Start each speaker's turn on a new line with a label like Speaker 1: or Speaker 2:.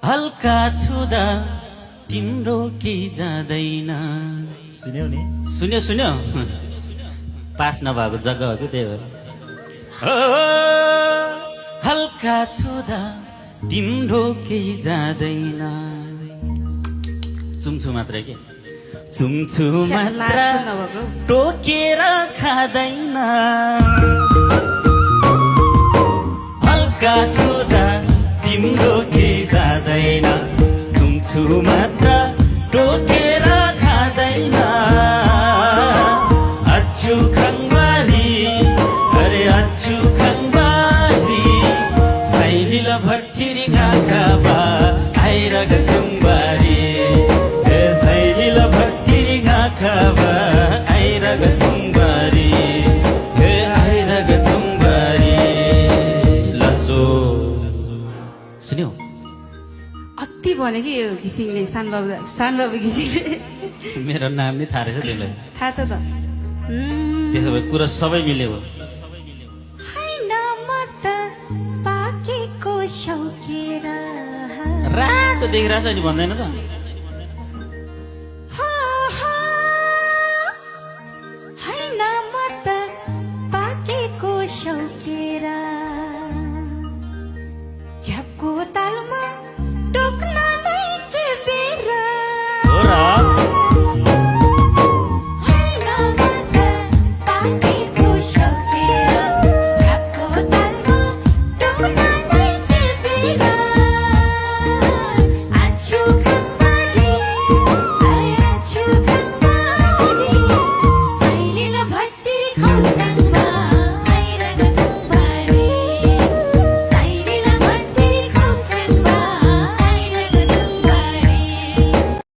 Speaker 1: हल्का छुदा तिम्रो के जाँदैन
Speaker 2: सुन्यौ नि
Speaker 1: सुन्यो सुन्यो पास नभएको जग्गा हो कि त्यही भएर हल्का छुदा तिम्रो केही जाँदैन चुम्छु मात्र के चुम्छु मात्र टोकेर खाँदैन हल्का छुदा तिम्रो केही जाँदैन चुम्छु मात्र टोकेर खाँदैन अच्छु खङबारी अरे अच्छु खङबारी सैलिल भट्टिरी घाका बा आइरग तुम्बारी ए सैलिल भट्टिरी घाका बा आइरग तुम्बारी ए आइरग तुम्बारी लसो सुन्यौ
Speaker 3: अति भने कि यो घिसिङले सानबाबु घिसिङले
Speaker 1: मेरो नाम नि थाहा रहेछ त्यसलाई
Speaker 3: थाहा छ त
Speaker 1: त्यसो भए कुरा सबै मिल्यो रातो देखिरहेछ नि भन्दैन त
Speaker 3: झ्यापको